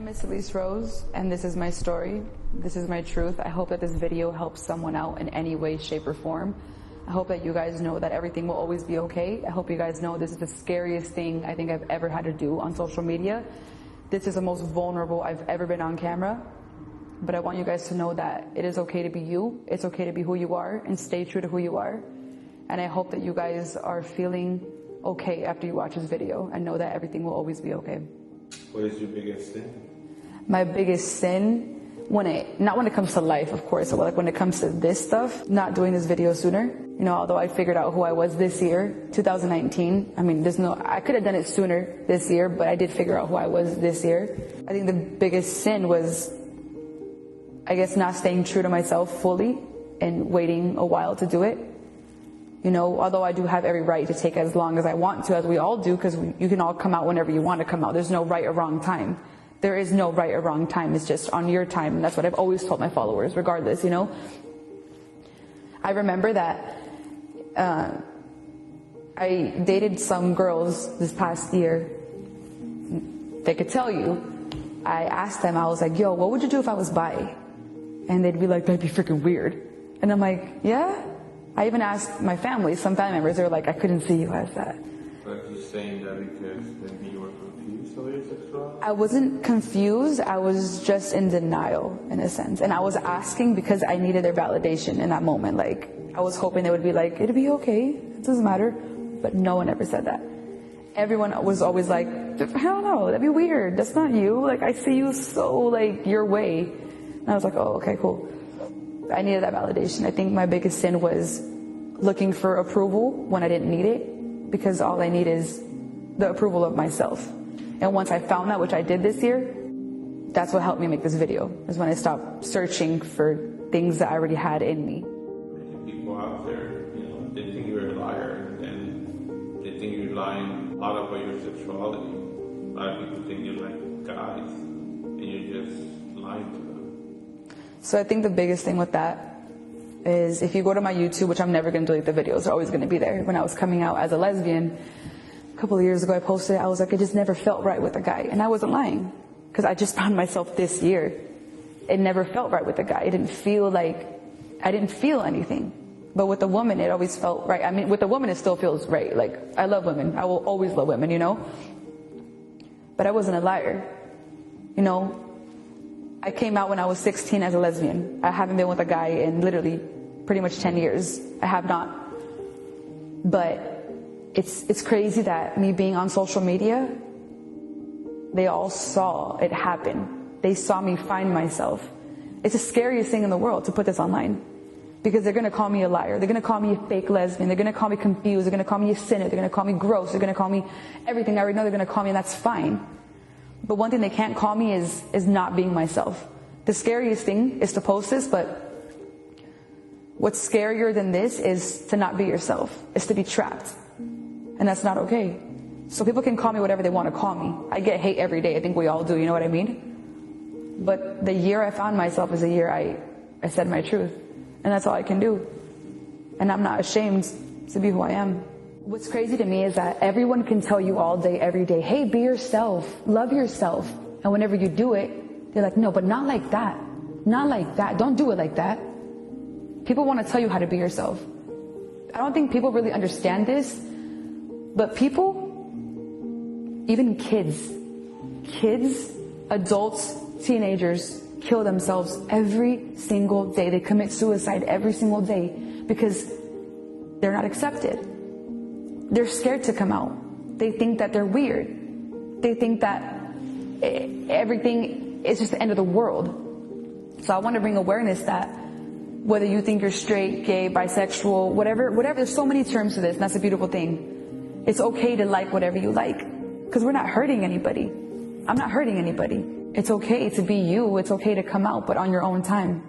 name is Salice Rose, and this is my story. This is my truth. I hope that this video helps someone out in any way, shape, or form. I hope that you guys know that everything will always be okay. I hope you guys know this is the scariest thing I think I've ever had to do on social media. This is the most vulnerable I've ever been on camera. But I want you guys to know that it is okay to be you. It's okay to be who you are and stay true to who you are. And I hope that you guys are feeling okay after you watch this video and know that everything will always be okay. What is your biggest sin? My biggest sin, not when it comes to life, of course, but like when it comes to this stuff, not doing this video sooner. You know, although I figured out who I was this year, 2019. I mean, I could have done it sooner this year, but I did figure out who I was this year. I think the biggest sin was, I guess, not staying true to myself fully and waiting a while to do it. You know, although I do have every right to take as long as I want to, as we all do, because you can all come out whenever you want to come out. There's no right or wrong time. There is no right or wrong time. It's just on your time. And that's what I've always told my followers, regardless, you know. I remember that I dated some girls this past year. They could tell you. I asked them, I was like, yo, what would you do if I was bi? And they'd be like, that'd be freaking weird. And I'm like, yeah? I even asked my family, some family members, they were like, I couldn't see you as that. But you're saying that because maybe you were confused over your sexuality? I wasn't confused, I was just in denial, in a sense. And I was asking because I needed their validation in that moment. Like, I was hoping they would be like, it'll be okay, it doesn't matter. But no one ever said that. Everyone was always like, hell no, that'd be weird, that's not you. Like, I see you so, like, your way. And I was like, oh, okay, cool. I needed that validation. I think my biggest sin was looking for approval when I didn't need it, because all I need is the approval of myself. And once I found that, which I did this year, that's what helped me make this video, is when I stopped searching for things that I already had in me. People out there, you know, they think you're a liar, and they think you're lying a lot about your sexuality. A lot of people think you're like guys, and you're just lying to them. So I think the biggest thing with that is, if you go to my YouTube, which I'm never going to delete the videos, they're always going to be there. When I was coming out as a lesbian, a couple of years ago I posted it, I was like, it just never felt right with a guy. And I wasn't lying, because I just found myself this year. It never felt right with a guy. It didn't feel like, I didn't feel anything. But with a woman, it always felt right. I mean, with a woman, it still feels right. Like, I love women. I will always love women, you know? But I wasn't a liar, you know? I came out when I was 16 as a lesbian. I haven't been with a guy in literally pretty much 10 years. I have not. But it's crazy that me being on social media, they all saw it happen. They saw me find myself. It's the scariest thing in the world to put this online, because they're going to call me a liar. They're going to call me a fake lesbian. They're going to call me confused. They're going to call me a sinner. They're going to call me gross. They're going to call me everything I already know they're going to call me, and that's fine. But one thing they can't call me is not being myself. The scariest thing is to post this, but what's scarier than this is to not be yourself, is to be trapped. And that's not okay. So people can call me whatever they want to call me. I get hate every day. I think we all do, you know what I mean? But the year I found myself is the year I said my truth. And that's all I can do. And I'm not ashamed to be who I am. What's crazy to me is that everyone can tell you all day, every day, hey, be yourself, love yourself. And whenever you do it, they're like, no, but not like that. Not like that. Don't do it like that. People want to tell you how to be yourself. I don't think people really understand this, but people, even kids, adults, teenagers, kill themselves every single day. They commit suicide every single day because they're not accepted. They're scared to come out. They think that they're weird. They think that everything is just the end of the world. So I want to bring awareness that whether you think you're straight, gay, bisexual, whatever, there's so many terms to this, and that's a beautiful thing. It's okay to like whatever you like, because we're not hurting anybody. I'm not hurting anybody. It's okay to be you. It's okay to come out, but on your own time.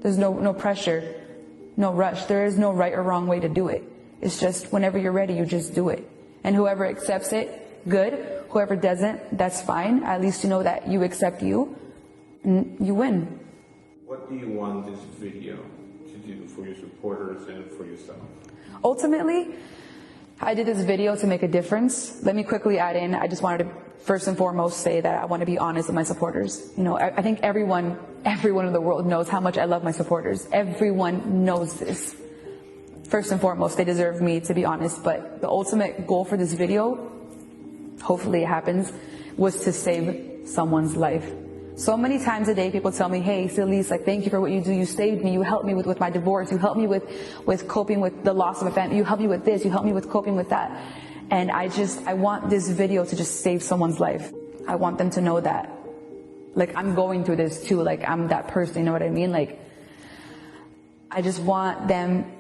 There's no pressure, no rush. There is no right or wrong way to do it. It's just whenever you're ready, you just do it. And whoever accepts it, good. Whoever doesn't, that's fine. At least you know that you accept you, and you win. What do you want this video to do for your supporters and for yourself? Ultimately, I did this video to make a difference. Let me quickly add in, I just wanted to first and foremost say that I want to be honest with my supporters. You know, I think everyone in the world knows how much I love my supporters. Everyone knows this. First and foremost, they deserve me to be honest, but the ultimate goal for this video, hopefully it happens, was to save someone's life. So many times a day people tell me, hey, Salice, like, thank you for what you do. You saved me. You helped me with my divorce. You helped me with coping with the loss of a family. You helped me with this. You helped me with coping with that. And I want this video to just save someone's life. I want them to know that, like, I'm going through this too. Like, I'm that person, you know what I mean? Like, I just want them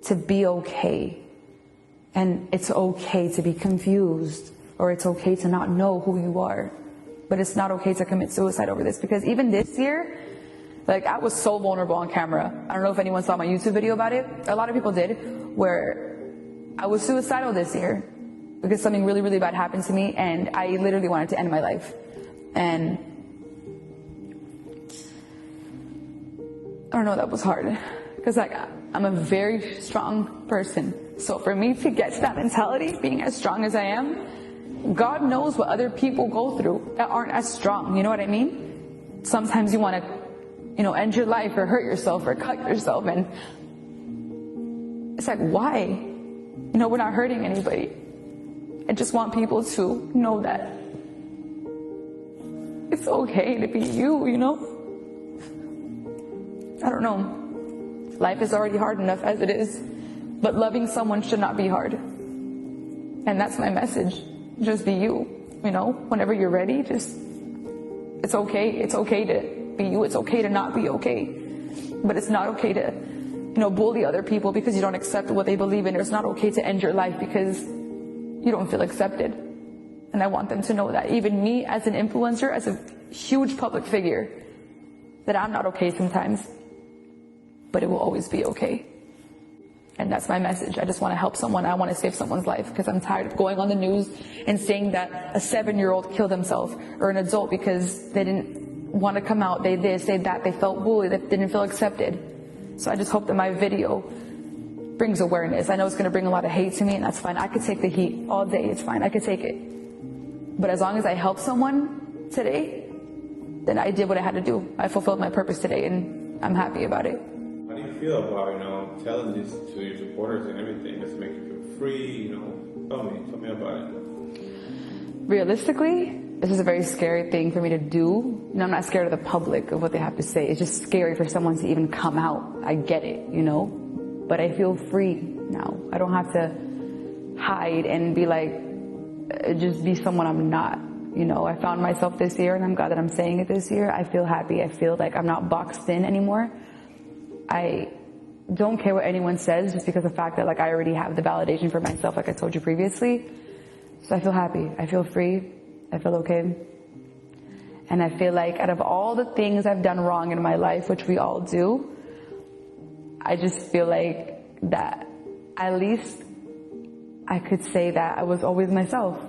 to be okay. And it's okay to be confused, or it's okay to not know who you are. But it's not okay to commit suicide over this, because even this year, like, I was so vulnerable on camera. I don't know if anyone saw my YouTube video about it. A lot of people did, where I was suicidal this year because something really, really bad happened to me, and I literally wanted to end my life. And I don't know, that was hard, because like, I'm a very strong person. So for me to get to that mentality, being as strong as I am, God knows what other people go through that aren't as strong. You know what I mean? Sometimes you want to, you know, end your life or hurt yourself or cut yourself, and it's like, why? You know, we're not hurting anybody. I just want people to know that it's okay to be you, you know? I don't know. Life is already hard enough as it is, but loving someone should not be hard. And that's my message. Just be you, you know? Whenever you're ready, just, it's okay. It's okay to be you. It's okay to not be okay. But it's not okay to, you know, bully other people because you don't accept what they believe in. Or it's not okay to end your life because you don't feel accepted. And I want them to know that. Even me as an influencer, as a huge public figure, that I'm not okay sometimes, but it will always be okay. And that's my message. I just want to help someone. I want to save someone's life, because I'm tired of going on the news and saying that a 7-year-old killed himself, or an adult, because they didn't want to come out. They this, they that. They felt bullied. They didn't feel accepted. So I just hope that my video brings awareness. I know it's going to bring a lot of hate to me, and that's fine. I could take the heat all day. It's fine. I could take it. But as long as I help someone today, then I did what I had to do. I fulfilled my purpose today, and I'm happy about it. How do you feel about, you know, telling this to your supporters and everything? Does it make you feel free? You know, tell me about it. Realistically, this is a very scary thing for me to do. You know, I'm not scared of the public, of what they have to say. It's just scary for someone to even come out. I get it, you know, but I feel free now. I don't have to hide and be like, just be someone I'm not. You know, I found myself this year, and I'm glad that I'm saying it this year. I feel happy. I feel like I'm not boxed in anymore. I don't care what anyone says, just because of the fact that, like, I already have the validation for myself, like I told you previously. So I feel happy. I feel free. I feel okay. And I feel like out of all the things I've done wrong in my life, which we all do, I just feel like that at least I could say that I was always myself,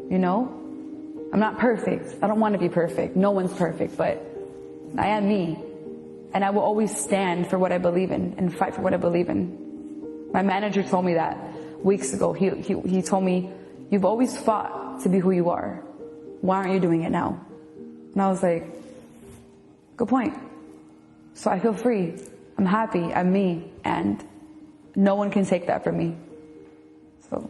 you know? I'm not perfect. I don't want to be perfect. No one's perfect, but I am me. And I will always stand for what I believe in and fight for what I believe in. My manager told me that weeks ago. He told me, you've always fought to be who you are. Why aren't you doing it now? And I was like, good point. So I feel free. I'm happy. I'm me. And no one can take that from me. So